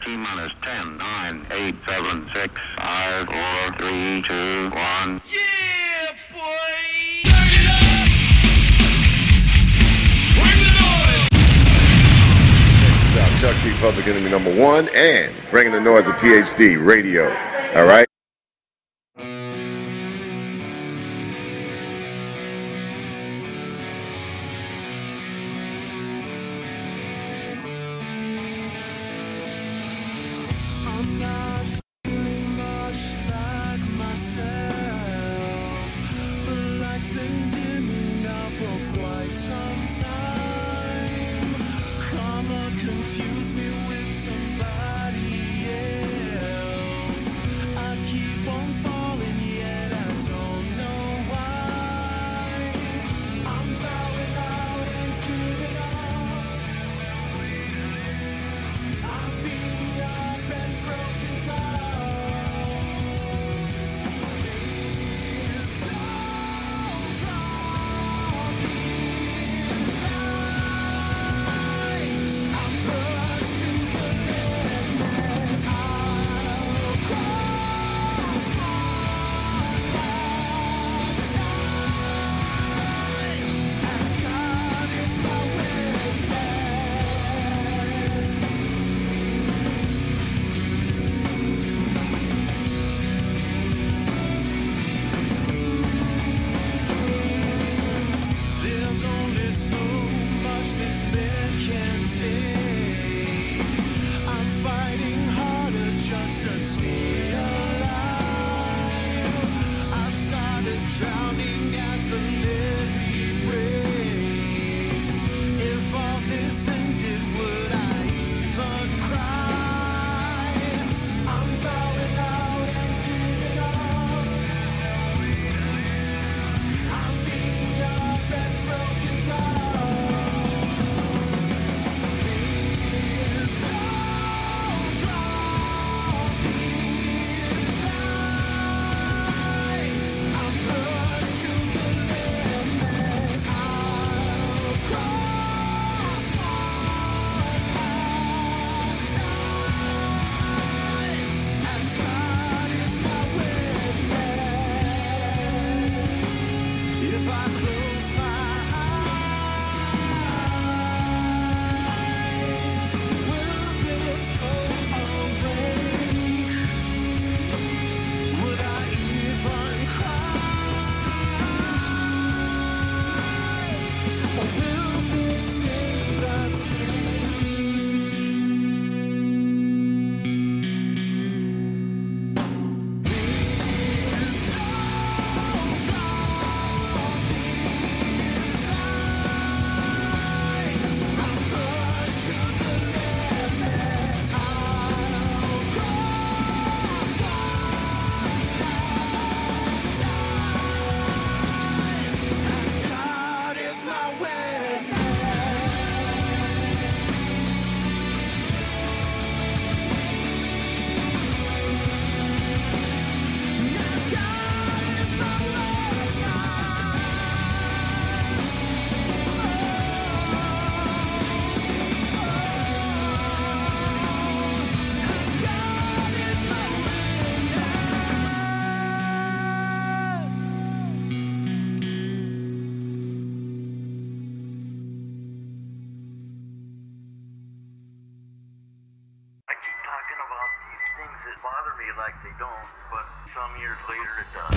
T-minus 10, 9, 8, 7, 6, 5, 4, 3, 2, 1. Yeah, boy! Turn it up! Bring the noise! Check this out. Chuck D, Public Enemy #1, and bringing the noise of PhD Radio. All right? I'm not feeling much like myself. The light's been dimming now for quite some time. Karma confused me with somebody else. I keep on falling yet I don't know why. I'm bowing out and giving up. I'm beating up and broken down. Please don't draw these lines. I'm pushed to the limit. I'll cross one last time. As God is my witness. There's only so much this man can take. I'm fighting harder just to stay alive. I started drowning as the levee breaks. If all this ended, would I even cry? I'm bowing out and giving up. I'm beating up and broken down. Please don't draw these lines. I'm pushed to the limit. I'll cross one last time. As God is my witness. If I close my eyes, will this go away? Would I even cry? Or will this stay the same? Please don't draw these lines. I'm pushed to the limit. I'll cross one last time. As God is my witness. As God is my I keep talking about these things that bother me like they don't, but some years later it does.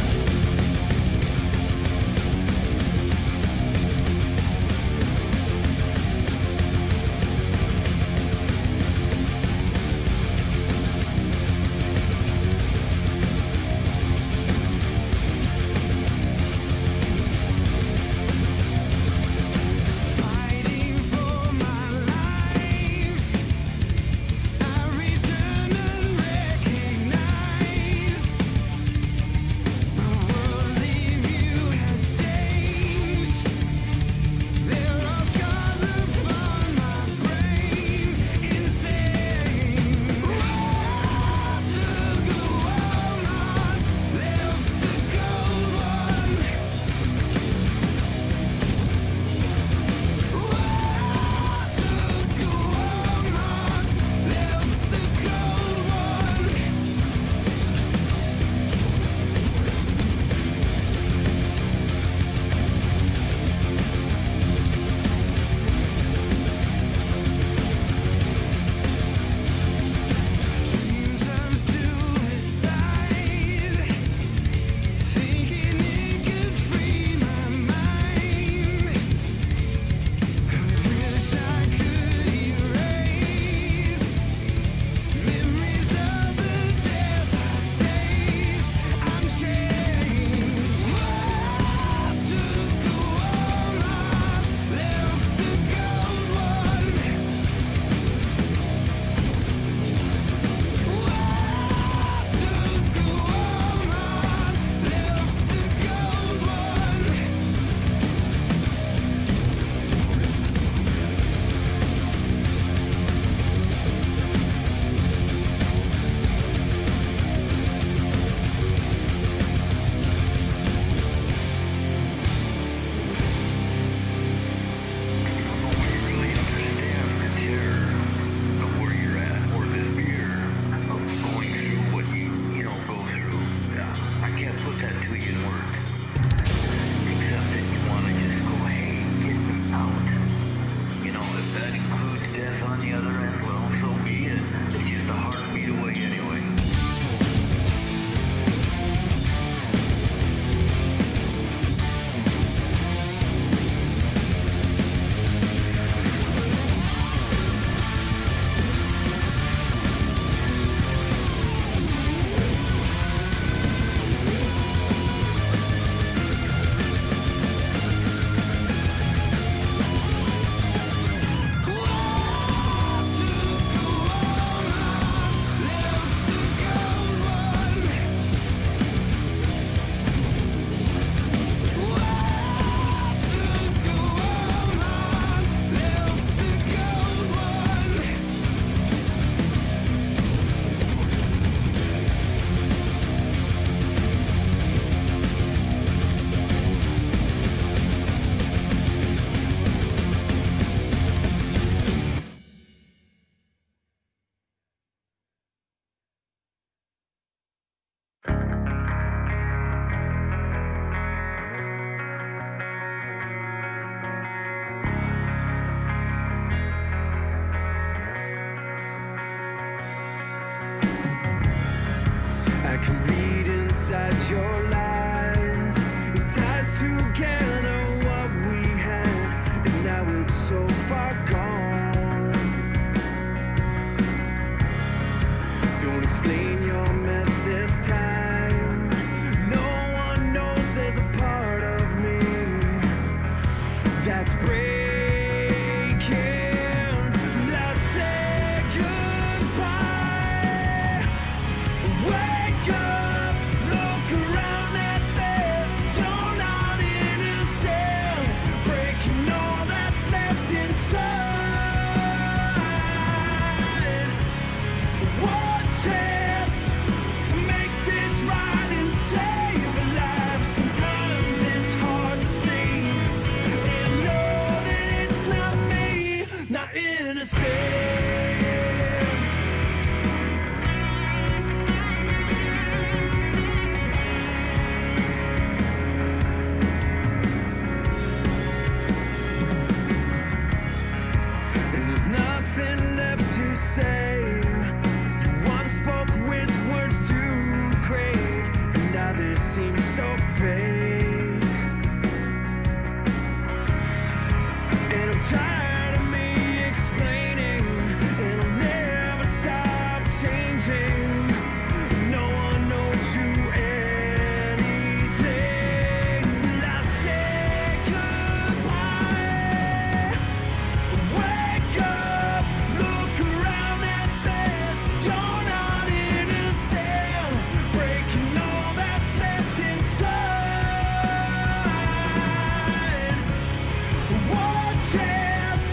Fighting for my life, I return unrecognized. The world can read inside your lies. It ties together what we had, and now it's so far gone. Don't explain your mess this time. No one knows there's a part of me that's breaking. Let's say goodbye. Wake up, look around at this. You're not innocent. Breaking all that's left inside. One chance to make this right and save a life. Sometimes it's hard to see and know that it's not me, not innocent. And there's nothing left to say. You once spoke with words too great, and now they seem so fake. And I'm tired of me explaining, and I'll never stop changing. No one knows you anything. I say goodbye. Wake up, look around at this. You're not innocent. Breaking all that's left inside. One chance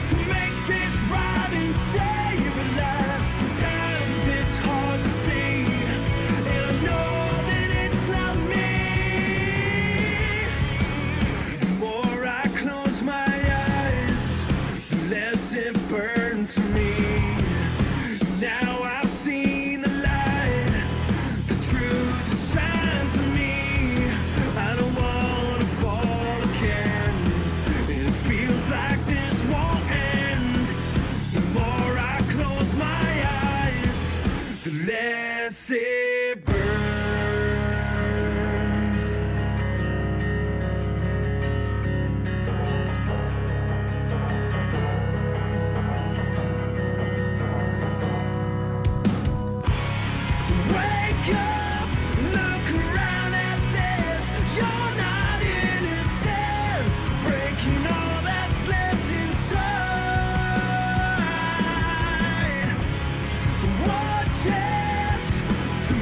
to make this right and save a life. Sometimes it's hard to see, and I know that it's not me. The more I close my eyes, the less it burns for me. Now I've seen the light, the truth that shines on me. I don't want to fall again, and it feels like this won't end. The more I close my eyes, the less it burns. Wake up, look around at this. You're not innocent. Breaking all that's left inside. One chance to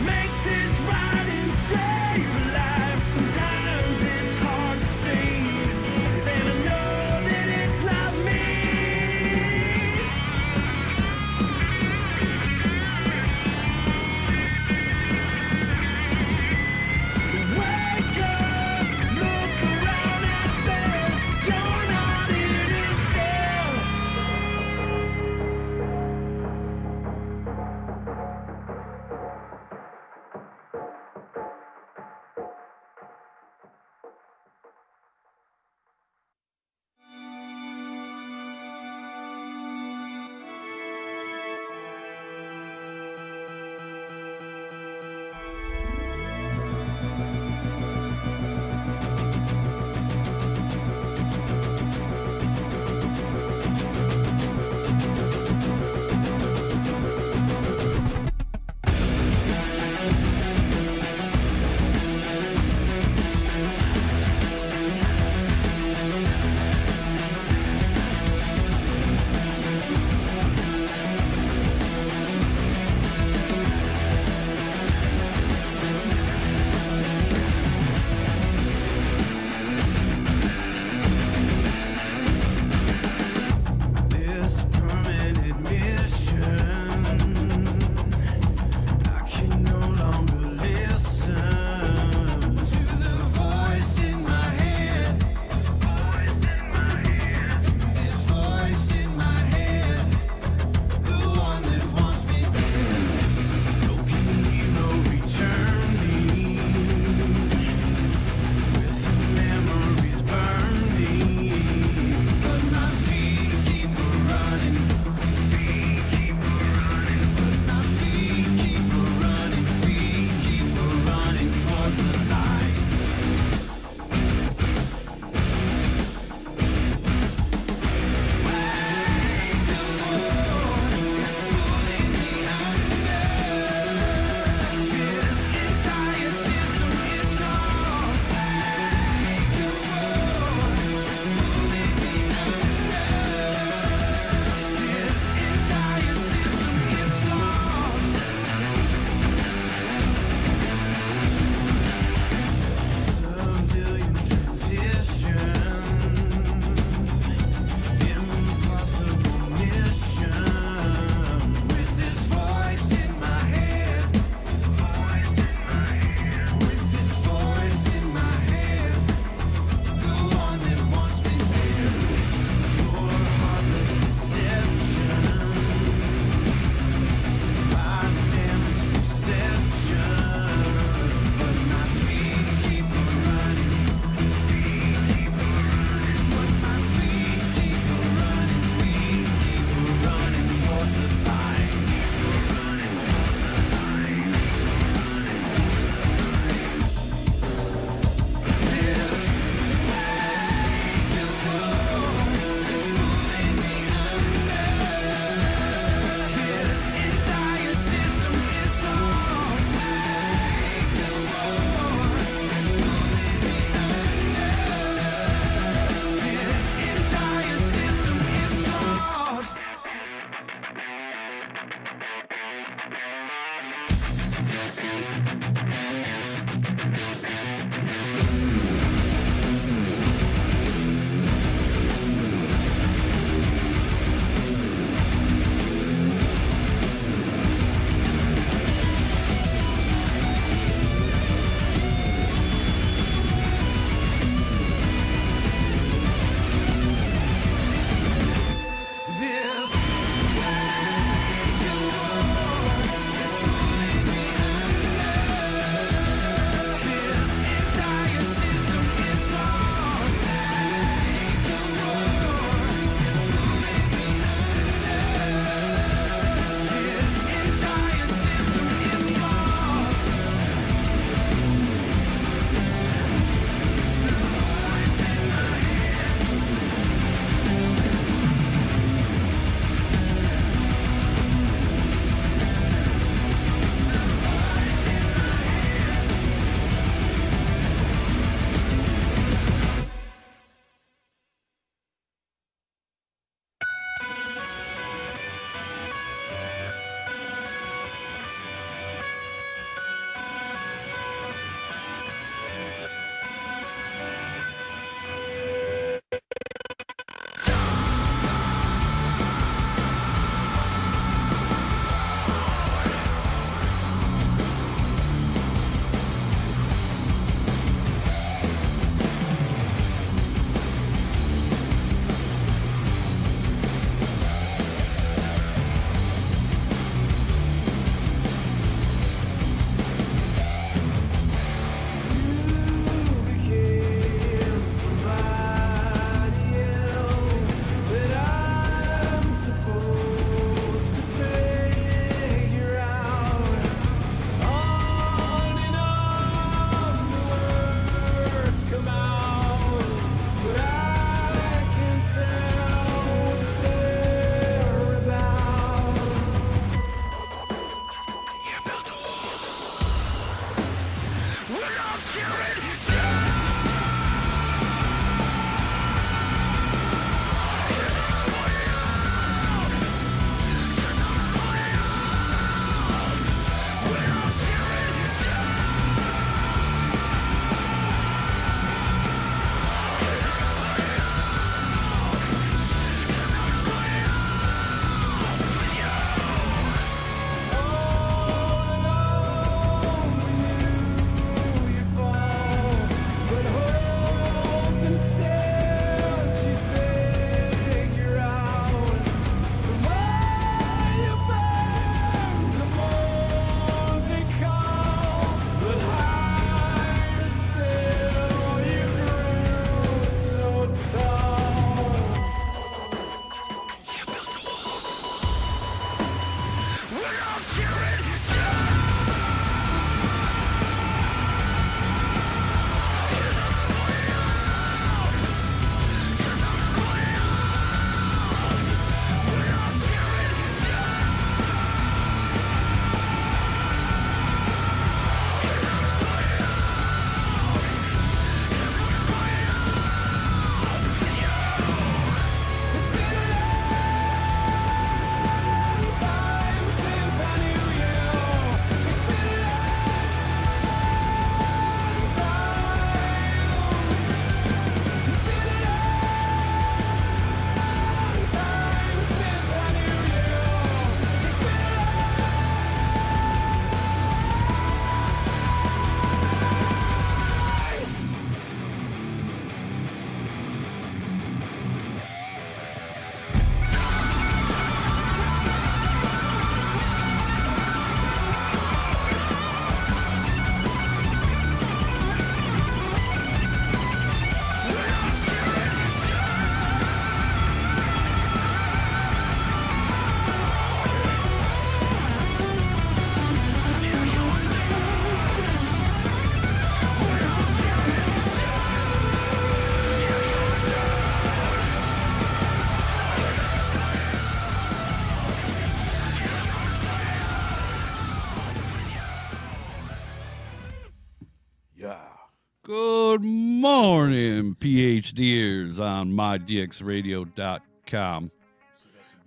Good morning, PhDers on MyDXRadio.com.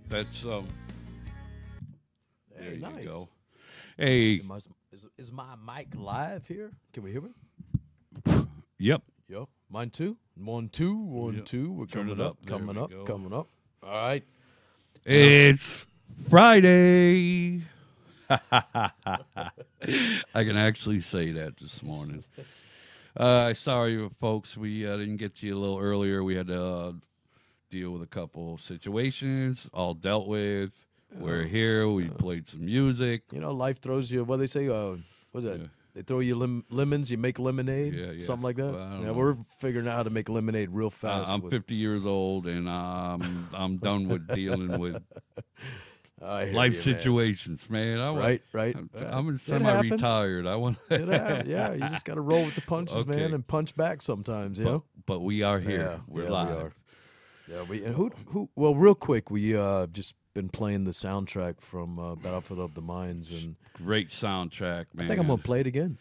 That's there Hey, you nice. go. Hey, Is my mic live here? Can we hear me? yep. Yo, mine too. 1, 2, 1, Yep. 2. We're Turn coming it up, up. There coming we up, go. coming up. All right. It's Friday. I can actually say that this morning. Sorry, folks. We didn't get to you a little earlier. We had to deal with a couple situations, all dealt with. We're here. We played some music. You know, life throws you, what they say, what is that? Yeah. They throw you lemons, you make lemonade? Yeah, yeah. Something like that? Well, I don't yeah, know. we're figuring out how to make lemonade real fast. I'm 50 years old, and I'm done with dealing with I hear life you, man. situations, man. Right. I'm It semi-retired. I want. Yeah, you just got to roll with the punches, Okay. man, and punch back sometimes, you know? But we are here. Yeah, We're yeah, live. We are. Yeah, and who? Well, real quick, we just been playing the soundtrack from Battlefield of the Minds, and Great soundtrack, man. I think I'm gonna play it again.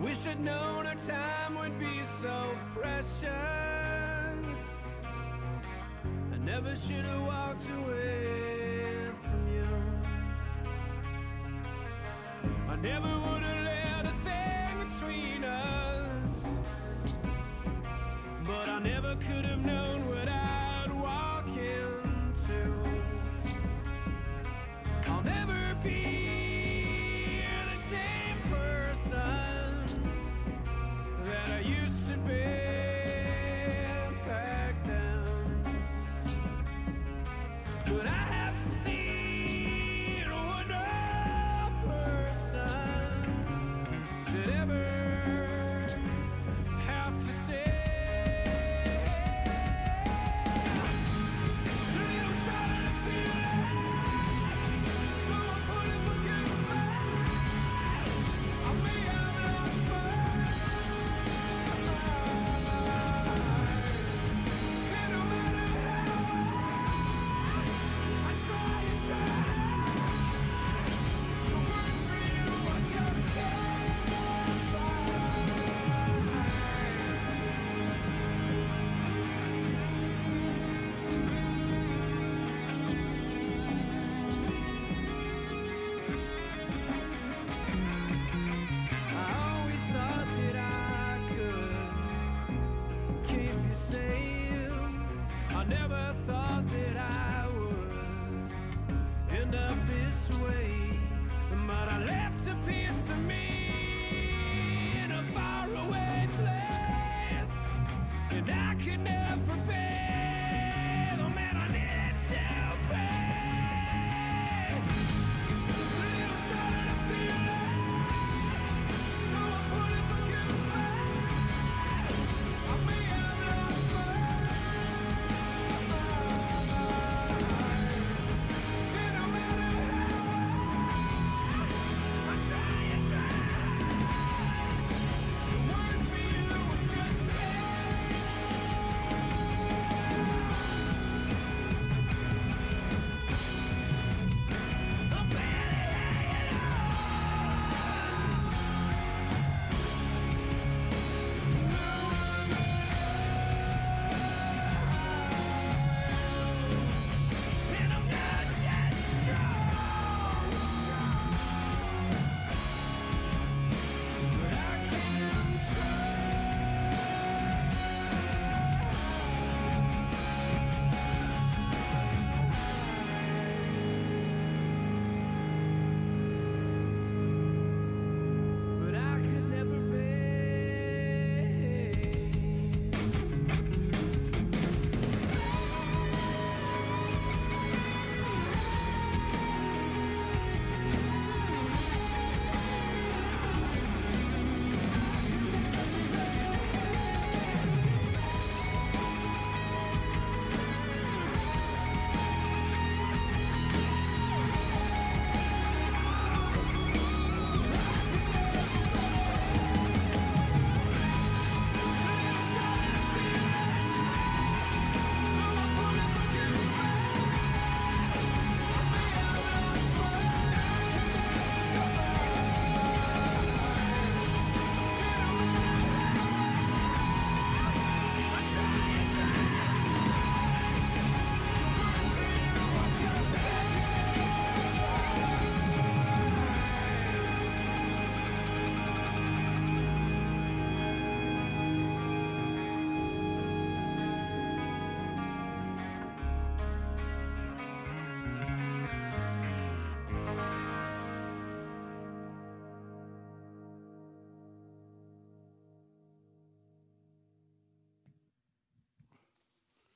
wish I'd known our time would be so precious. I never should have walked away from you. I never would have let a thing between us, but I never could have known what I'd walk into. I'll never be the same person that I used to be back then. But I have seen what no person should ever have to say. I'm starting to feel like no one put it against me. I may have lost sight. And no matter how I try and try, the worst for you, I just can't find. I always thought that I could keep you safe. I never thought that I would end up this way. But I left a piece of me in a faraway place, and I could never pay the man I need to pay. I'm starting to feel like no one put it against me. I may have lost sight. And no matter how I try and try, the worst for you, I just can't. I'm barely hanging and I'm not that strong, but I can try, but I could never be.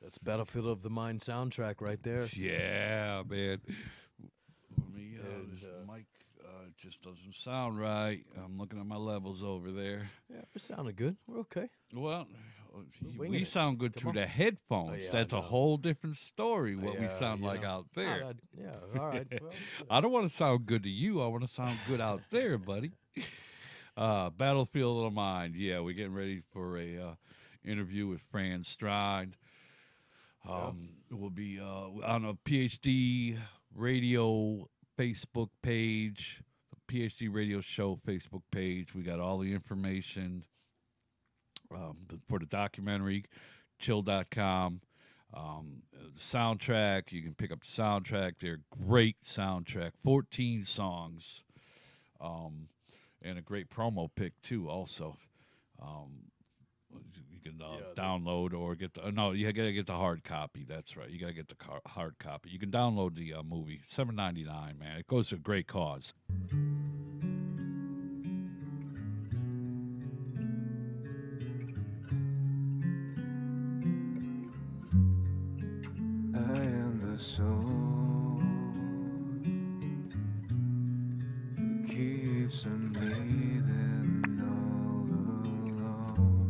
That's Battlefield of the Mind soundtrack right there. Yeah, man. Let me, this mic just doesn't sound right. I'm looking at my levels over there. Yeah, it sounded good. We're okay. Well, winging we it. sound good Come through on. the headphones. Yeah, I That's a know. whole different story what we Yeah, sound you like know. out there. Yeah, all right. Well, I don't want to sound good to you. I want to sound good out there, buddy. Battlefield of the Mind. Yeah, we're getting ready for a interview with Fran Strine. We'll be on a PhD radio Facebook page, the PhD Radio Show Facebook page. We got all the information for the documentary, chill.com. Soundtrack, you can pick up the soundtrack. They're great soundtrack, 14 songs, and a great promo pick too. Also, you can download or get the you gotta get the hard copy. That's right, you gotta get the hard copy. You can download the movie, $7.99. Man, it goes to a great cause. The soul who keeps on breathing all alone,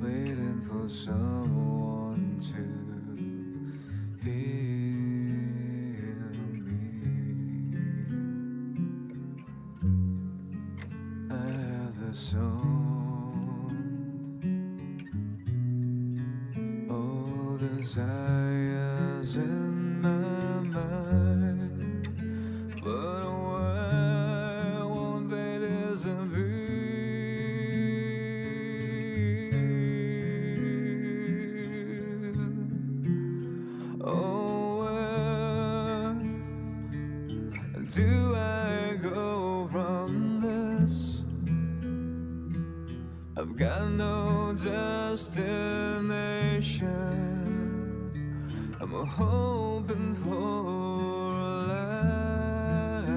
waiting for someone to heal me. I have the soul, all desires in my mind, but why won't they disappear? Oh, where do I go from this? I've got no destination. I'm hoping for a life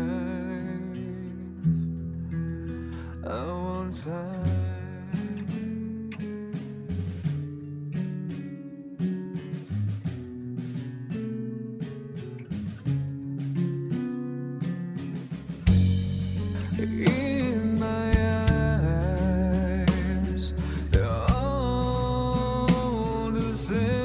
I won't find. In my eyes, they're all the same.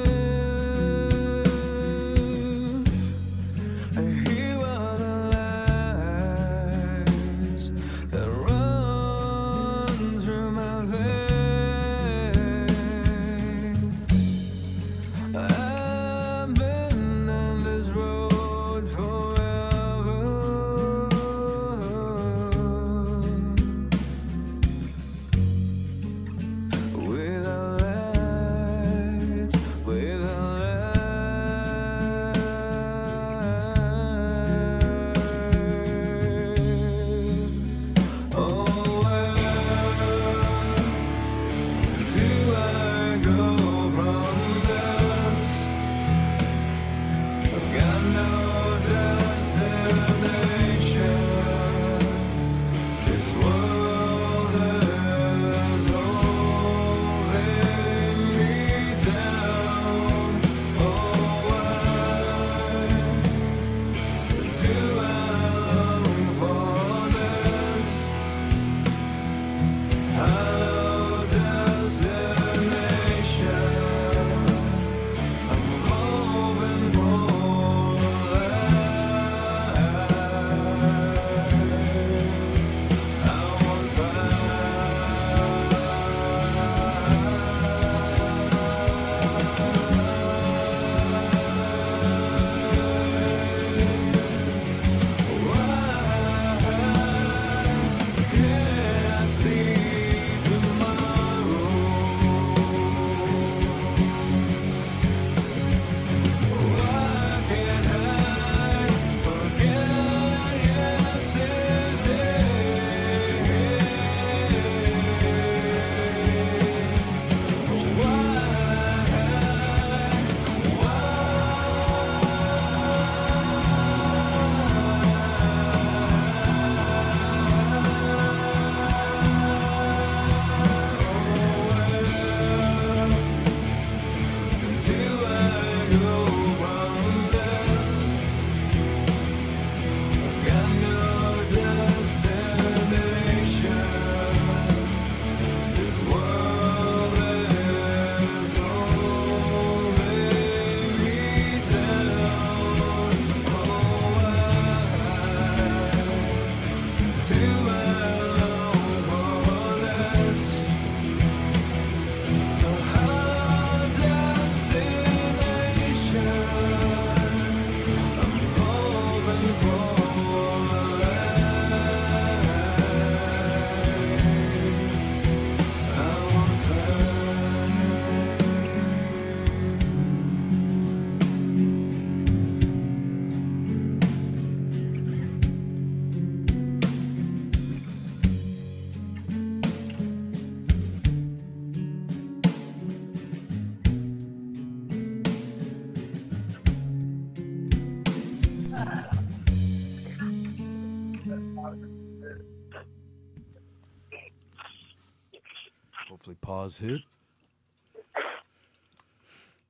pause hit.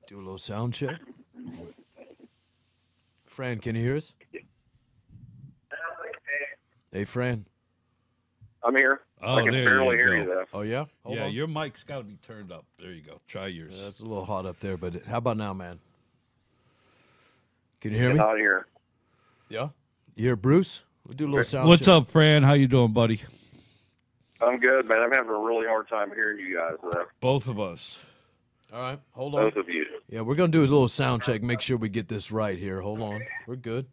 Do a little sound check. Fran, can you hear us? Hey, Fran. I'm here. Oh, I can there barely you hear go. you, though. Oh, yeah? Hold Yeah, on. your mic's got to be turned up. There you go. Try yours. Yeah, it's a little hot up there, but how about now, man? Can you hear me? Not here. Yeah. You hear Bruce? We'll do a little sound What's check. up, Fran? How you doing, buddy? I'm good, man. I'm having a really hard time hearing you guys, though. Both of us. All right. Hold on. Both of you. Yeah, we're going to do a little sound check, make sure we get this right here. Hold on. We're good.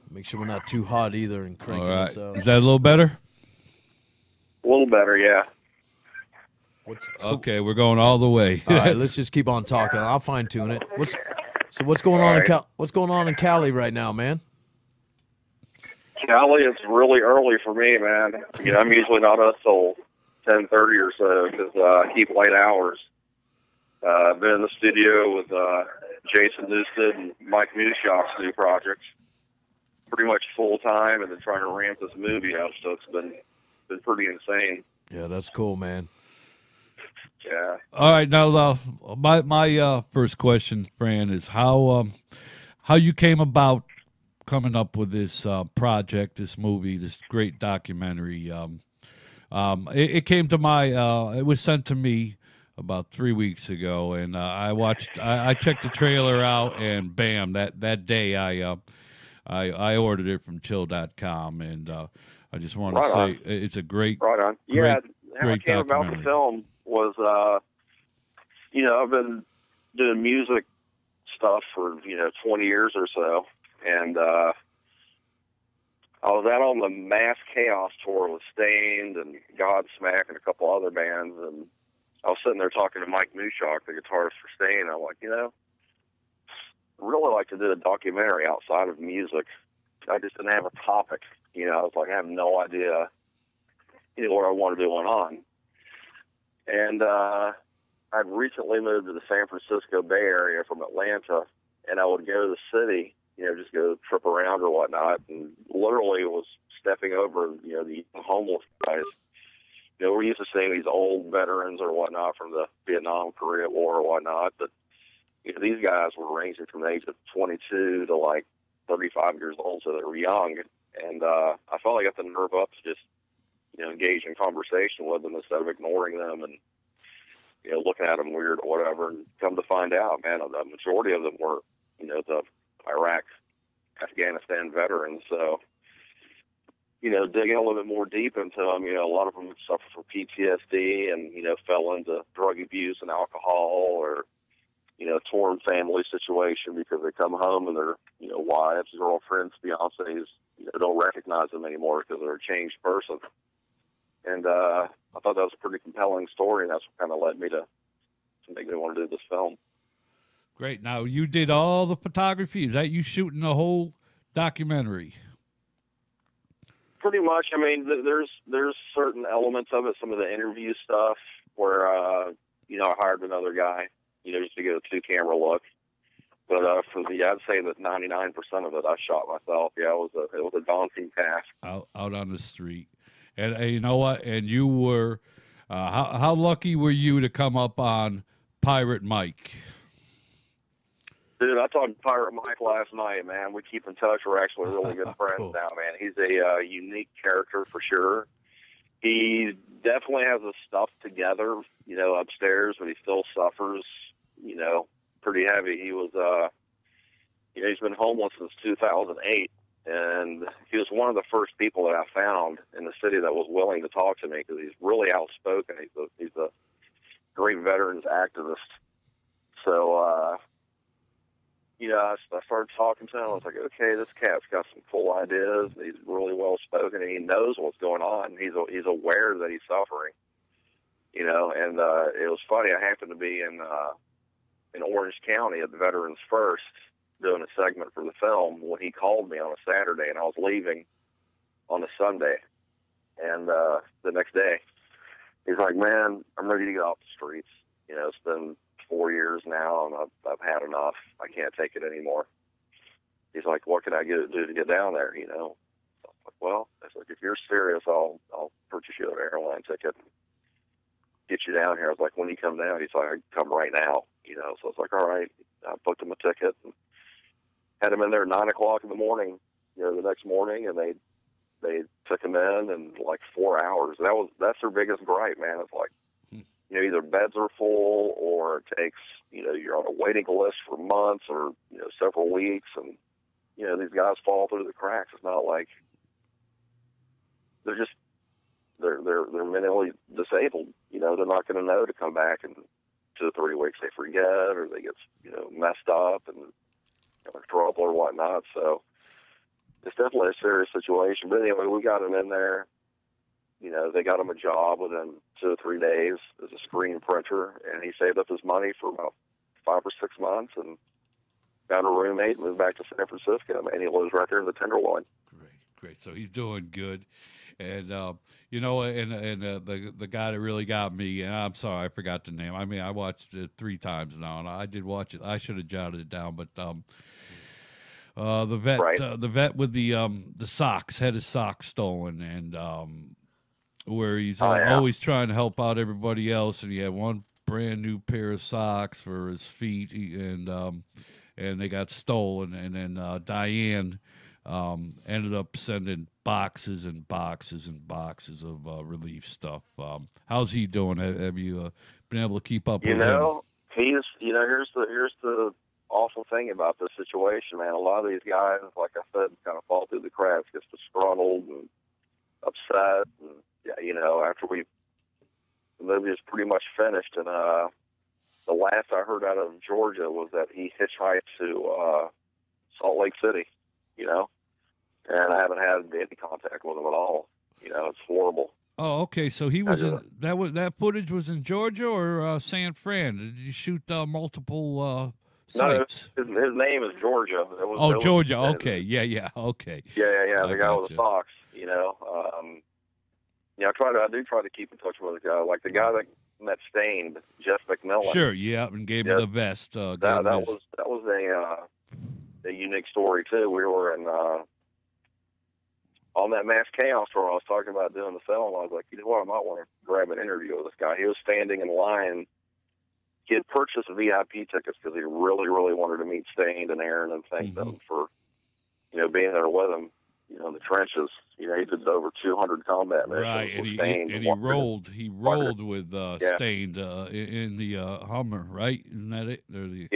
Make sure we're not too hot either and All cranking right. this out. Is that a little better? A little better, yeah. Okay, we're going all the way. All right, let's just keep on talking. I'll fine tune it. What's going on right. what's going on in Cali right now, man? Cali, it's really early for me, man. You know, I'm usually not up till 10:30 or so because I keep late hours. I've been in the studio with Jason Newsted and Mike Newshock's new projects pretty much full time, and then trying to ramp this movie up. So it's been pretty insane. Yeah, that's cool, man. Yeah. All right, now my first question, Fran, is how you came about coming up with this project, this movie, this great documentary. It came to my it was sent to me about 3 weeks ago, and I checked the trailer out, and bam, that day I ordered it from chill.com, and I just want to Right say on. it's a great Right on. Yeah, how great I came about the documentary. film was, you know, I've been doing music stuff for, 20 years or so. And I was out on the Mass Chaos tour with Stained and Godsmack and a couple other bands. And I was sitting there talking to Mike Newshock, the guitarist for Stained. I'm like, I'd really like to do a documentary outside of music. I just didn't have a topic. I was like, I have no idea, what I wanted to do on. And I'd recently moved to the San Francisco Bay Area from Atlanta, and I would go to the city, just go trip around or whatnot, and literally was stepping over, the homeless guys. We're used to seeing these old veterans or whatnot from the Vietnam, Korea War or whatnot, but these guys were ranging from the age of 22 to like 35 years old, so they were young. And I finally got the nerve up to just, engage in conversation with them instead of ignoring them and, looking at them weird or whatever. And come to find out, man, the majority of them were, the Iraq, Afghanistan veterans. So, digging a little bit more deep into them, a lot of them suffer from PTSD and, fell into drug abuse and alcohol or, torn family situation because they come home and their, wives, girlfriends, fiancés, don't recognize them anymore because they're a changed person. And I thought that was a pretty compelling story, and that's what kind of led me to make me want to do this film. Great. Now, you did all the photography. Is that you shooting the whole documentary? Pretty much. I mean, there's certain elements of it, some of the interview stuff where, I hired another guy, just to get a 2-camera look. But I'd say that 99% of it I shot myself. Yeah, it was a daunting task. Out on the street. And you know what? And you were, how lucky were you to come up on Pirate Mike? Dude, I talked to Pirate Mike last night, man. We keep in touch. We're actually really good friends Cool. now, man. He's a unique character for sure. He definitely has his stuff together, upstairs, but he still suffers, pretty heavy. He was, he's been homeless since 2008, and he was one of the first people that I found in the city that was willing to talk to me because he's really outspoken. He's a great veterans activist. So, I started talking to him. I was like, okay, this cat's got some cool ideas. He's really well spoken, and he knows what's going on. He's aware that he's suffering, And it was funny. I happened to be in Orange County at the Veterans First doing a segment for the film when he called me on a Saturday, and I was leaving on a Sunday. And the next day, he's like, "Man, I'm ready to get off the streets. It's been 4 years now, and I've had enough. I can't take it anymore." He's like, "What can I do to get down there?" So I was like, "Well," I was like, "if you're serious, I'll purchase you an airline ticket." get you down here. I was like, when you come down? He's like, I can come right now. You know, so I was like, all right. I booked him a ticket and had him in there at 9 o'clock in the morning, you know, the next morning, and they took him in like 4 hours. That's their biggest gripe, man. It's like, you know, either beds are full or it takes, you know, you're on a waiting list for months or, you know, several weeks, and, you know, these guys fall through the cracks. It's not like they're mentally disabled. You know, they're not going to know to come back in 2 or 3 weeks. They forget, or they get, you know, messed up and, you know, in trouble or whatnot. So it's definitely a serious situation. But anyway, we got him in there. You know, they got him a job within 2 or 3 days as a screen printer, and he saved up his money for about 5 or 6 months and got a roommate, moved back to San Francisco, and he lives right there in the Tenderloin. Great. So he's doing good. And, you know, and the guy that really got me, and I'm sorry, I forgot the name. I mean, I watched it 3 times now, and I did watch it. I should have jotted it down, but the vet, Right. The vet with the socks, had his socks stolen, and where he's always trying to help out everybody else, and he had one brand new pair of socks for his feet, and they got stolen, and then Diane ended up sending boxes and boxes and boxes of relief stuff. How's he doing? Have you been able to keep up with him? He's, you know, here's the awful thing about this situation, man. A lot of these guys, like I said, kind of fall through the cracks, get disgruntled and upset, and yeah, you know, after the movie is pretty much finished, and the last I heard out of Georgia was that he hitchhiked to Salt Lake City, you know, and I haven't had any contact with him at all. You know, it's horrible. Oh, okay. So he was that footage was in Georgia or San Fran? Did you shoot multiple sites? No, his name is Georgia. Georgia. Okay. Yeah. Okay. Yeah. The guy with the socks. You know, yeah. I do try to keep in touch with the guy, like the guy that met Stained, Jeff McMillan. Sure. Yeah, and gave me the vest. That was a unique story too. We were in on that Mass Chaos tour. I was talking about doing the film. I was like, you know what? I might want to grab an interview with this guy. He was standing in line. He had purchased VIP tickets because he really, really wanted to meet Stained and Aaron and thank them for, you know, being there with him, you know, in the trenches. You know, he did over 200 combat missions. Right, and he rolled with Stained in the Hummer, right? Isn't that it? The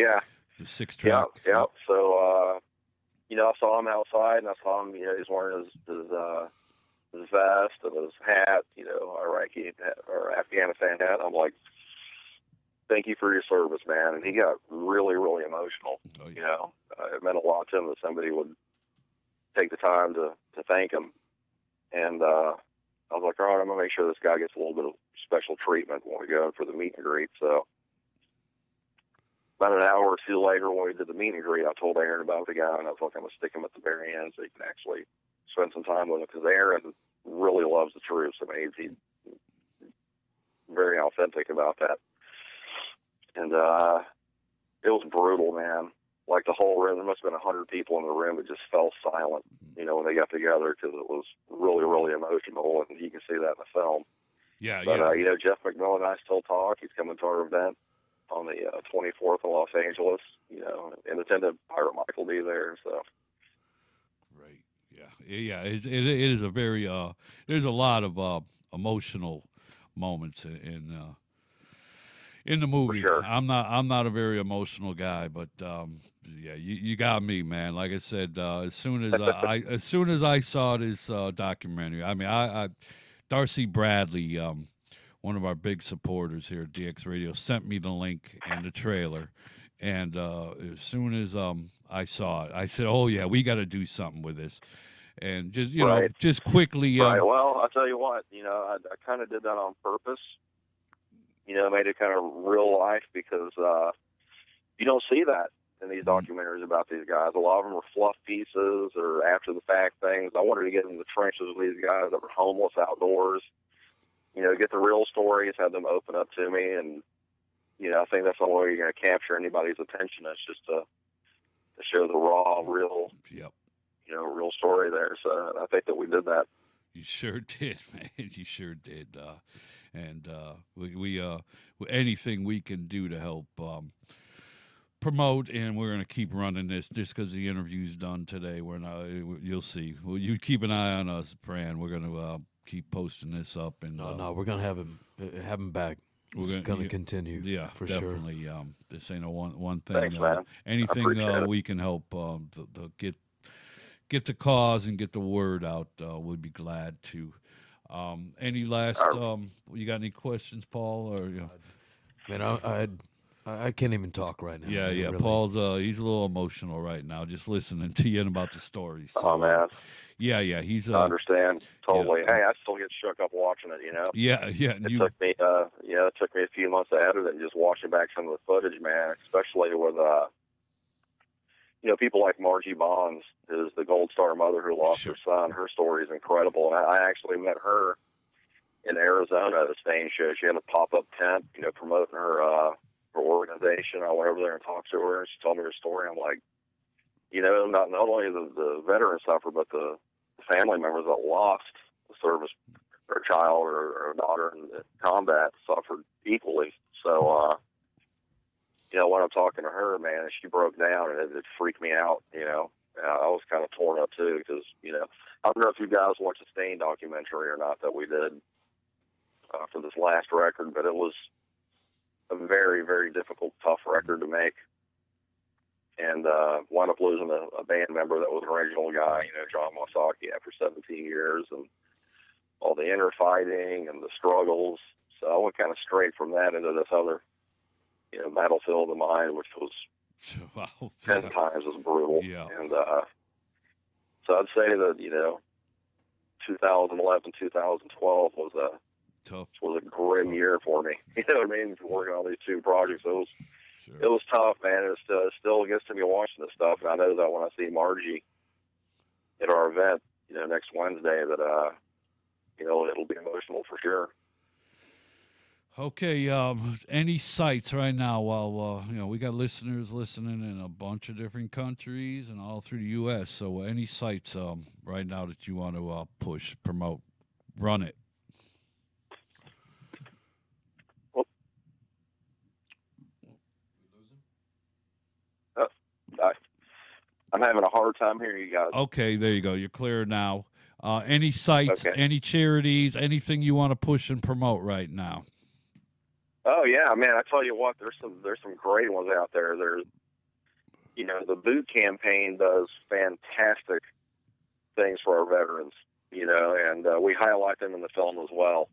6-track. Yeah. So, you know, I saw him outside, and I saw him, you know, he's wearing his vest and his hat, you know, Iraqi or Afghanistan hat. I'm like, thank you for your service, man. And he got really, really emotional. Oh, yeah. You know, it meant a lot to him that somebody would take the time to thank him. And I was like, all right, I'm going to make sure this guy gets a little bit of special treatment when we go in for the meet and greet. So about an hour or two later, when we did the meet and greet, I told Aaron about the guy, and I was like, I'm going to stick him at the very end so he can actually spend some time with him, because Aaron really loves the troops. I mean, he's very authentic about that. And it was brutal, man. Like the whole room, there must have been 100 people in the room. It just fell silent, you know, when they got together, because it was really, really emotional, and you can see that in the film. Yeah, but, you know, Jeff McMillan and I still talk. He's coming to our event on the 24th in Los Angeles, you know, and attendant Pirate Mike will be there, so. Right, yeah. It is a very, there's a lot of emotional moments in the movie. Sure. I'm not a very emotional guy, but yeah, you got me, man. Like I said, as soon as I saw this documentary, I mean, Darcy Bradley, one of our big supporters here at DX Radio, sent me the link and the trailer, and as soon as I saw it, I said, "Oh yeah, we got to do something with this." And just know, just quickly. Right. Well, I'll tell you what. You know, I kind of did that on purpose. You know, made it kind of real life, because you don't see that in these documentaries about these guys. A lot of them are fluff pieces or after the fact things. I wanted to get in the trenches with these guys that were homeless outdoors. You know, get the real stories, have them open up to me, and you know, I think that's the only way you're going to capture anybody's attention. It's just to show the raw, real, you know, real story there. So I think that we did that. You sure did, man. You sure did. and we anything we can do to help promote, and we're going to keep running this just because the interview's done today. We're not. You'll see. Well, you keep an eye on us, Fran. We're going to keep posting this up, and No, we're gonna have him back. It's going to continue. Yeah, for definitely. Sure. This ain't a one thing. Thanks, man. Anything we can help get the cause and get the word out, we'd be glad to. Any last? You got any questions, Paul? Or Man, I can't even talk right now. Yeah. Really. Paul's he's a little emotional right now, just listening to you and about the stories. So, Oh man. Yeah. He's. I understand totally. Yeah. Hey, I still get shook up watching it. Yeah. It took me, it took me a few months to edit it and just watching back some of the footage, man. Especially with, people like Margie Bonds, who's the Gold Star mother who lost her son. Her story is incredible. And I actually met her in Arizona at a stage show. She had a pop-up tent, promoting her organization. I went over there and talked to her, and she told me her story. I'm like, not only the veteran suffered, but the family members that lost the service, or child or daughter in combat suffered equally. So, when I'm talking to her, man, she broke down, and it freaked me out. I was kind of torn up too, because I don't know if you guys watched the Stain documentary or not that we did for this last record, but it was a very, very difficult, tough record to make. And wound up losing a band member that was an original guy, John Wasaki, after 17 years, and all the inner fighting and the struggles. So I went kind of straight from that into this other, battlefield of the mind, which was 10 times as brutal. Yeah. And so I'd say that, 2011, 2012 was a grim year for me. You know what I mean? Working on these two projects, it was tough, man. It still gets to me watching this stuff, and I know that when I see Margie at our event, next Wednesday, that it'll be emotional for sure. Okay, any sites right now? While we got listeners listening in a bunch of different countries and all through the U.S. So, any sites right now that you want to push, promote, run it? I'm having a hard time hearing you guys. Okay, there you go. You're clear now. Any sites, any charities, anything you want to push and promote right now? Oh yeah, man! I tell you what, there's some great ones out there. There's, the Boot campaign does fantastic things for our veterans. And we highlight them in the film as well.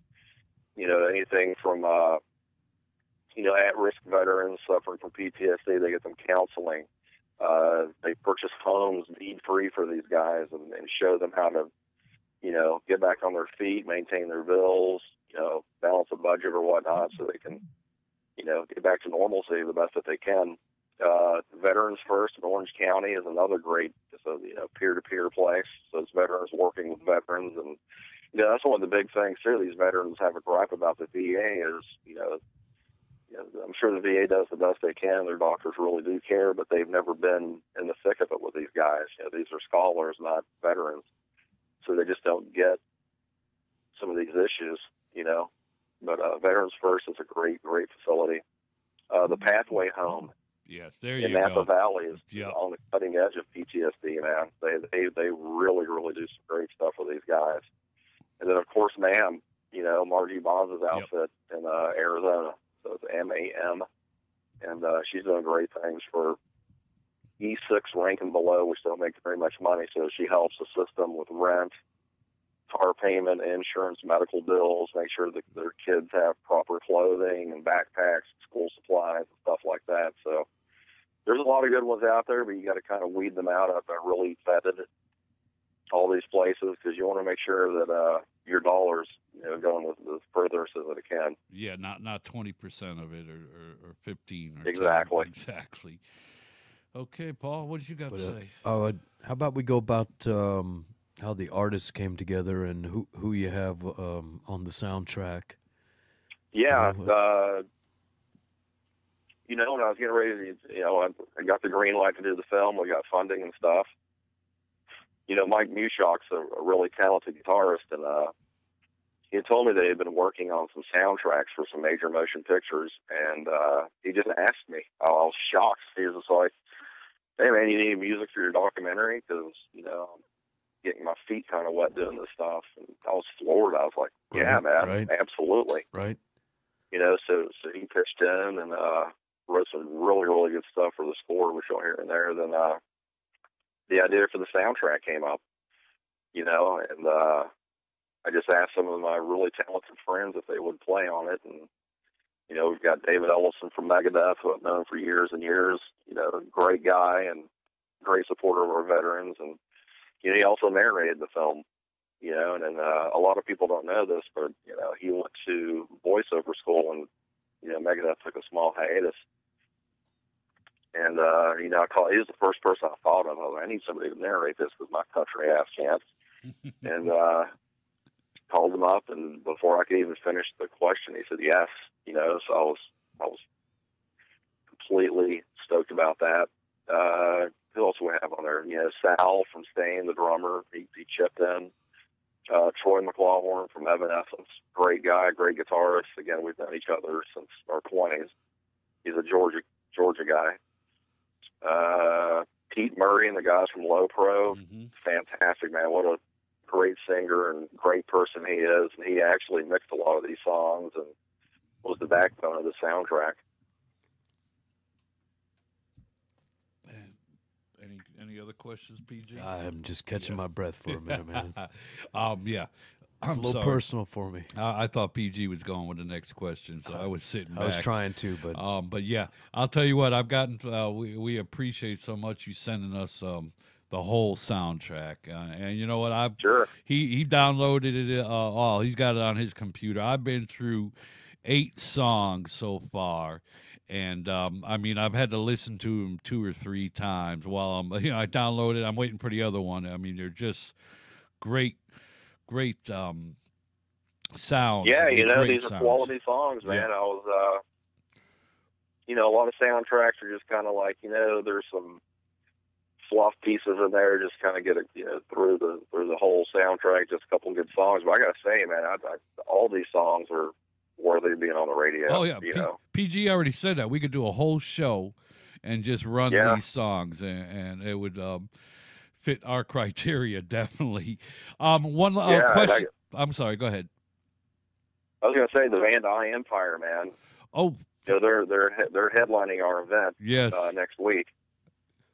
Anything from at-risk veterans suffering from PTSD, they get them counseling. They purchase homes deed-free for these guys and show them how to, get back on their feet, maintain their bills, balance a budget or whatnot so they can, get back to normalcy the best that they can. Veterans First in Orange County is another great, peer-to-peer place. So it's veterans working with veterans. And, that's one of the big things too. These veterans have a gripe about the VA is, I'm sure the VA does the best they can. Their doctors really do care, but they've never been in the thick of it with these guys. These are scholars, not veterans. So they just don't get some of these issues, But Veterans First is a great, great facility. The Pathway Home in Napa Valley is on the cutting edge of PTSD, man. They really, really do some great stuff with these guys. And then, of course, MAM, Margie Bonds' outfit in Arizona. So it's MAM. And she's doing great things for E6 rank and below, which don't make very much money. So she helps the system with rent, car payment, insurance, medical bills, make sure that their kids have proper clothing and backpacks, school supplies, and stuff like that. So there's a lot of good ones out there, but you got to kind of weed them out. I've really vetted all these places because you want to make sure that your dollars, going with the furthest that it can. Yeah, not 20% of it or 15 or exactly. 10. Exactly. Okay, Paul, what did you got to say? How about we go about how the artists came together and who you have on the soundtrack? Yeah, when I was getting ready to, I got the green light to do the film. We got funding and stuff. Mike Mushock's a really talented guitarist, and he had told me that he had been working on some soundtracks for some major motion pictures, and he just asked me. I was shocked. He was just like, "Hey man, you need music for your documentary?" Because I'm getting my feet kind of wet doing this stuff, and I was floored. I was like, "Yeah, man, absolutely." Right. So he pitched in and wrote some really, really good stuff for the score, which you'll hear in there. Then the idea for the soundtrack came up, and I just asked some of my really talented friends if they would play on it. And, we've got David Ellison from Megadeth, who I've known for years and years, a great guy and great supporter of our veterans. And, he also narrated the film, and a lot of people don't know this, but, he went to voiceover school and, Megadeth took a small hiatus. And, he was the first person I thought of. I was like, I need somebody to narrate this because my country ass can't. And, called him up, and before I could even finish the question, he said yes. So I was completely stoked about that. Who else we have on there? Sal from Stain, the drummer, he chipped in. Troy McLaughlin from Evanescence, great guy, great guitarist. Again, we've known each other since our 20s. He's a Georgia guy. Pete Murray and the guys from Low Pro, fantastic, man. What a great singer and great person he is. And he actually mixed a lot of these songs and was the backbone of the soundtrack. Any other questions, PG? I'm just catching my breath for a minute, man. Yeah. It's a little personal for me. I thought PG was going with the next question, so I was sitting back. I was trying to, but yeah, I'll tell you what, I've gotten. We appreciate so much you sending us the whole soundtrack, and you know what? Sure. He downloaded it all. He's got it on his computer. I've been through 8 songs so far. And I've had to listen to them 2 or 3 times while I downloaded. I'm waiting for the other one. They're just great sounds. Yeah, great these are quality songs, man. Yeah. I was, a lot of soundtracks are just kind of like, there's some fluff pieces in there, just kind of get it, through the whole soundtrack, just a couple of good songs. But I gotta say, man, all these songs are worthy of being on the radio. Oh yeah, PG already said that we could do a whole show and just run these songs, and it would fit our criteria definitely. One question. I'm sorry. Go ahead. I was going to say the Van Eye Empire, man. Oh, they're headlining our event next week,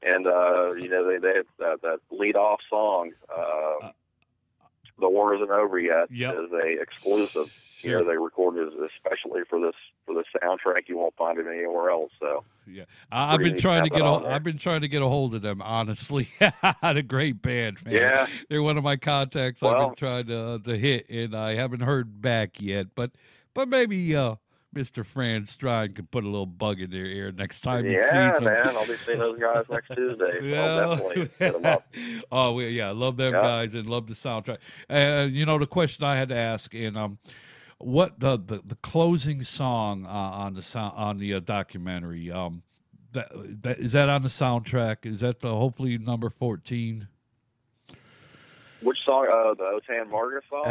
and they have that lead off song. The War Isn't Over Yet is a exclusive. Sure. They recorded it especially for this soundtrack. You won't find it anywhere else. So yeah, I've been trying to get a hold of them. Honestly, a great band, man. Yeah, they're one of my contacts. I've been trying to hit, and I haven't heard back yet. But maybe Mr. Fran Strine could put a little bug in their ear next time he sees them. Yeah, man, I'll be seeing those guys next Tuesday. So I'll definitely hit them up. Oh, I love them guys and love the soundtrack. And the question I had to ask, and what the closing song on the documentary? That is that on the soundtrack? Is that the number 14? Which song? The Otan Vargas song.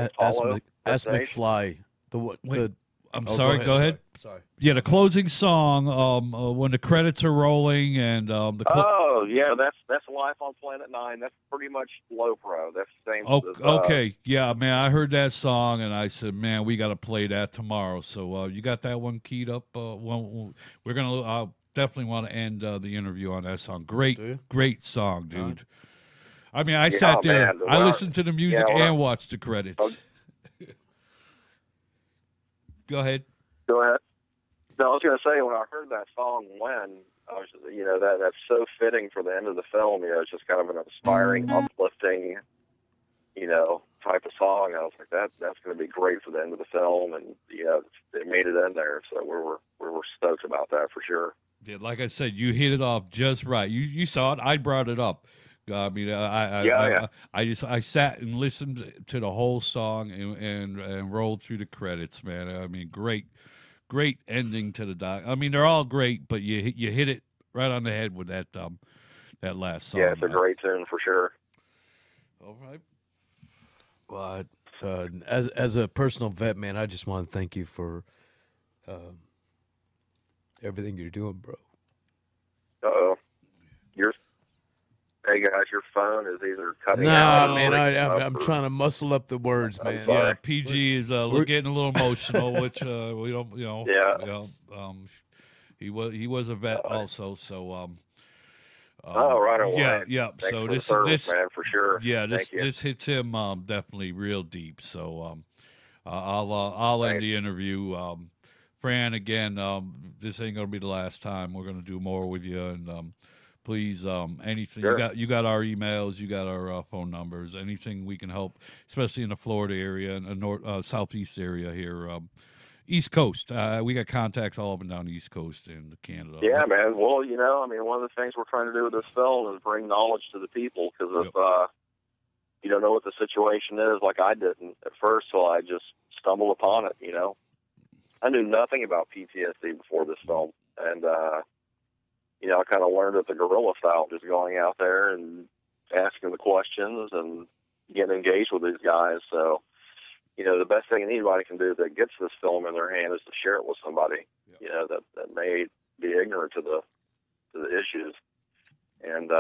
S. McFly. I'm sorry. Go ahead. Sorry. Yeah, the closing song when the credits are rolling and that's Life on Planet 9. That's pretty much Low Pro. That's the same. Okay, yeah, man, I heard that song and I said, man, we got to play that tomorrow. So you got that one keyed up? We're gonna definitely want to end the interview on that song. Great song, dude. I sat there, man, I listened to the music and watched the credits. Go ahead. No, I was going to say, when I heard that song, I was, that's so fitting for the end of the film. It's just kind of an inspiring, uplifting, type of song. I was like, that's going to be great for the end of the film, and it made it in there. So we were stoked about that for sure. Yeah, like I said, you hit it off just right. You saw it. I brought it up. I sat and listened to the whole song and rolled through the credits, man. Great ending to the doc. They're all great, but you hit it right on the head with that last song. Yeah, it's a great tune for sure. All right. Well, as a personal vet, man, I just want to thank you for everything you're doing, bro. Uh-oh. Hey guys, your phone is either cutting out. Nah, man, I'm trying to muscle up the words, man. Yeah, PG is getting a little emotional, which we don't, Yeah. He was a vet also, so right away. yeah. Thanks So for the this service, man, for sure. yeah, Thank you. this hits him definitely real deep. So I'll end Thanks. the interview. Fran, again, this ain't gonna be the last time. We're gonna do more with you, and please, anything Sure. you got our emails, you got our phone numbers, anything we can help, especially in the Florida area and southeast area here, East Coast. We got contacts all up and down the East Coast in Canada. Yeah, man. Well, I mean, one of the things we're trying to do with this film is bring knowledge to the people, because if you don't know what the situation is, like I didn't at first, so I just stumbled upon it. I knew nothing about PTSD before this film, and I kind of learned it the guerrilla style, just going out there and asking the questions and getting engaged with these guys. So, the best thing anybody can do that gets this film in their hand is to share it with somebody, that may be ignorant to the issues, and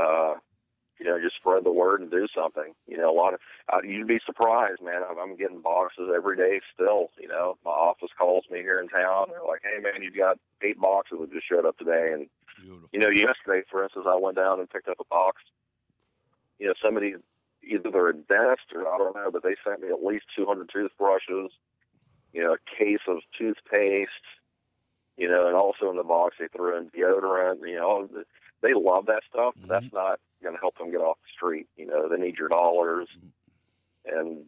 just spread the word and do something. A lot of you'd be surprised, man. I'm getting boxes every day still. My office calls me here in town. They're like, "Hey, man, you've got 8 boxes that just showed up today." And Beautiful. yesterday, for instance, I went down and picked up a box. Somebody, either they're a dentist or I don't know, but they sent me at least 200 toothbrushes, a case of toothpaste, and also in the box they threw in deodorant. They love that stuff, but that's not going to help them get off the street. They need your dollars. And,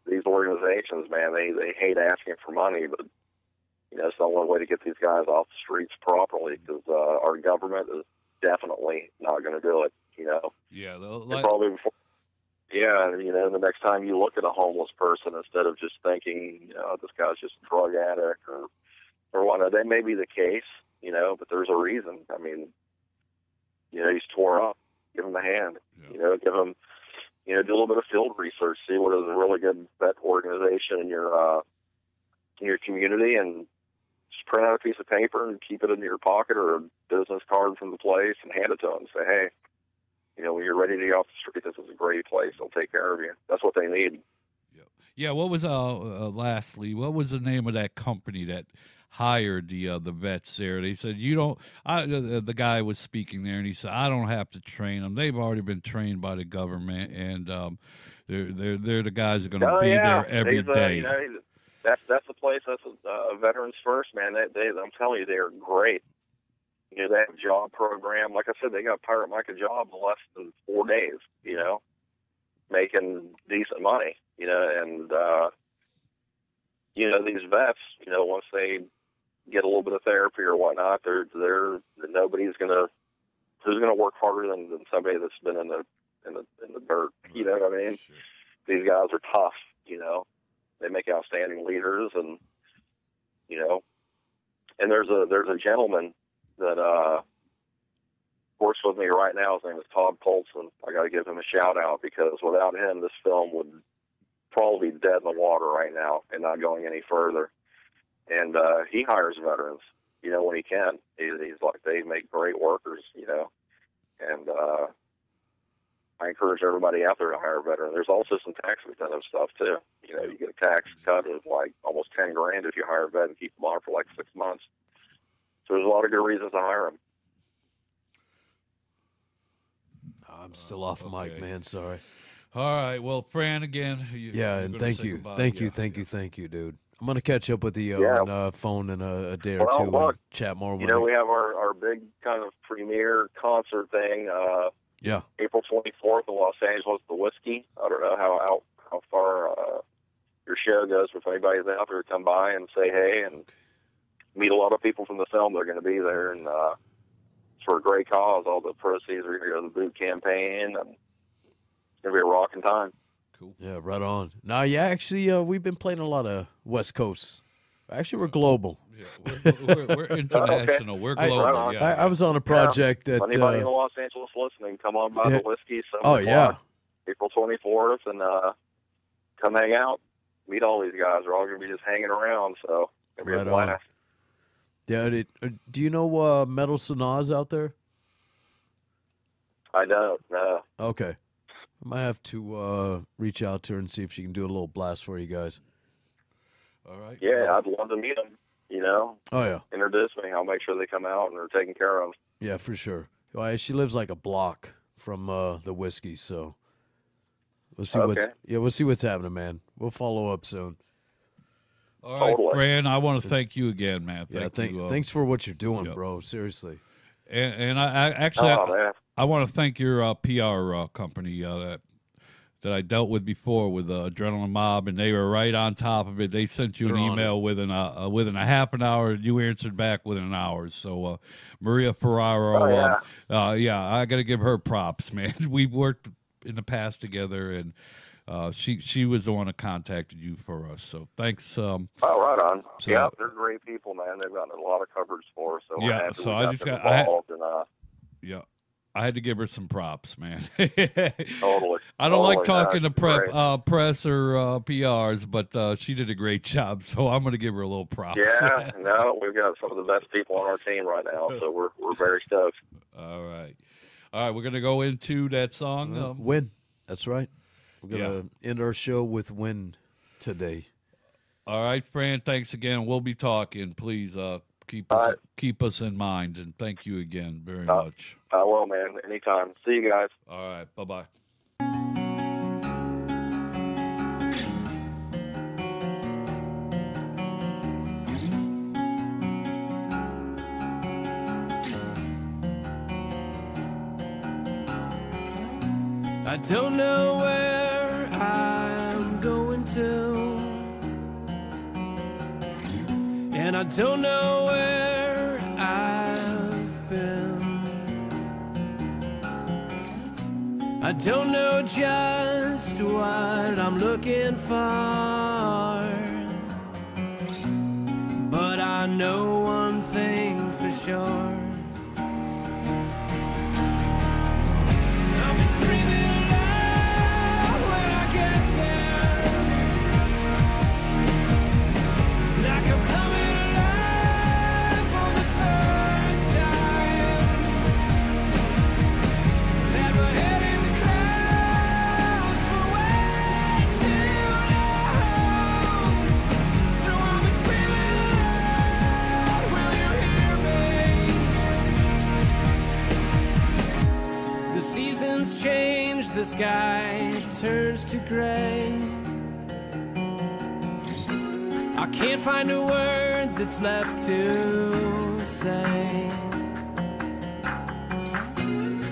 these organizations, man, they hate asking for money, but, it's the only way to get these guys off the streets properly, because our government is definitely not going to do it, Yeah, And probably before, the next time you look at a homeless person, instead of just thinking, this guy's just a drug addict or whatnot, that may be the case, but there's a reason. I mean, he's tore up. Give him a hand. Give him, do a little bit of field research. See what is a really good vet organization in your community, and just print out a piece of paper and keep it in your pocket, or a business card from the place, and hand it to them. Say, hey, when you're ready to get off the street, this is a great place. They'll take care of you. That's what they need. Yeah. What was lastly, what was the name of that company that hired the vets there? They said the guy was speaking there, and he said, I don't have to train them. They've already been trained by the government, and they're the guys that are going to be there every day. That's the place. That's Veterans First, man. I'm telling you, they're great. They have a job program. Like I said, they got Pirate Mike a job in less than 4 days. Making decent money. And these vets, once they get a little bit of therapy or whatnot, they're who's gonna work harder than somebody that's been in the dirt. You know what I mean? Sure. These guys are tough. They make outstanding leaders, and and there's a gentleman that works with me right now. His name is Todd Polson. I got to give him a shout out, because without him, this film would probably be dead in the water right now and not going any further. And he hires veterans, when he can. He's like, they make great workers, and I encourage everybody out there to hire a veteran. There's also some tax incentive stuff too. You get a tax cut of like almost $10,000 if you hire a vet and keep them on for like 6 months. So there's a lot of good reasons to hire them. I'm still off mic, man. Sorry. All right. Well, Fran, again. And thank you, dude. I'm gonna catch up with you on phone in a day or two and chat more. We have our big kind of premiere concert thing. April 24th in Los Angeles, the Whiskey. I don't know how far your show goes. If anybody's out there, come by and say hey, and meet a lot of people from the film. They're going to be there, and it's for a great cause. All the proceeds are going to go to the boot campaign, and it's going to be a rocking time. Cool. Yeah, right on. Now, actually, we've been playing a lot of West Coast. Actually, we're global. Yeah, we're international. Okay. We're global. I was on a project that. Anybody in Los Angeles listening, come on by the Whiskey. 7 o'clock, April 24th, and come hang out, meet all these guys. They're all going to be just hanging around, so it'll be Right a on. blast. Yeah. Do you know Metal Sanaz out there? I don't know. Okay. I might have to reach out to her and see if she can do a little blast for you guys. All right. Yeah, I'd love to meet them. You know, Oh, yeah. introduce me. I'll make sure they come out and are taken care of. Yeah, for sure. Well, she lives like a block from the whiskey, so we'll see we'll see what's happening, man. We'll follow up soon. All right, Totally. Fran, I want to thank you again, man. Thank you. Thanks for what you're doing, yeah. bro. Seriously. And I actually, Man. I want to thank your PR company that I dealt with before with Adrenaline Mob, and they were right on top of it. They sent you an They're on email within a half an hour, and you answered back within an hour. So Maria Ferraro, I got to give her props, man. We've worked in the past together, and she was the one that contacted you for us. So thanks. Oh, right on. So- Yeah, they're great people, man. They've gotten a lot of coverage for us. So we're Yeah, happy so we I got just them got- I had- involved. And, Yeah. I had to give her some props, man. totally. I don't like Totally. talking No, to she's great. press or PRs, but she did a great job, so I'm going to give her a little props. Yeah, no, we've got some of the best people on our team right now, so we're very stoked. All right, we're going to go into that song. Win. That's right. We're going to end our show with Win today. All right, Fran, thanks again. We'll be talking. Please keep us in mind, and thank you again very much. I will, man. Anytime. See you guys. All right, bye-bye. I don't know where I'm going to, and I don't know where I've been. I don't know just what I'm looking for, but I know one thing for sure. I'll be screaming loud when I get there, like I'm coming alive for the first time. Let my head in the clouds for way too long, so I'll be screaming loud. Will you hear me? The seasons change, the sky turns to gray. I can't find a word that's left to say.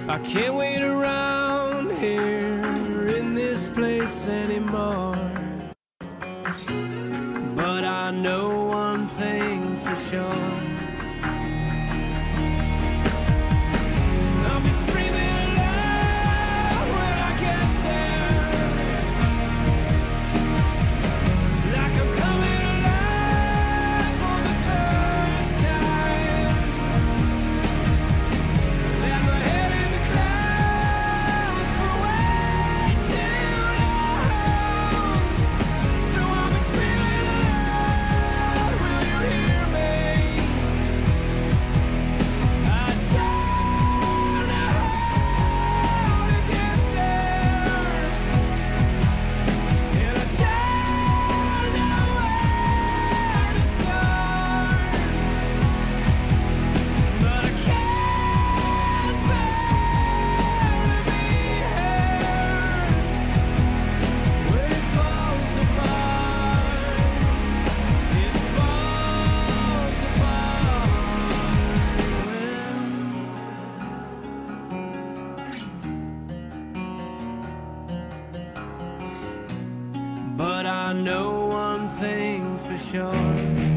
I can't wait around here in this place anymore, but I know one thing for sure. I'll be screaming loud when I get there, like I'm coming alive for the first time. Let my head in the clouds for way too long, so I'll be screaming loud. Will you hear me? I don't know how to get there, and I don't know where to start, but I can't bear to be here when it falls apart. It falls apart but I know one thing for sure.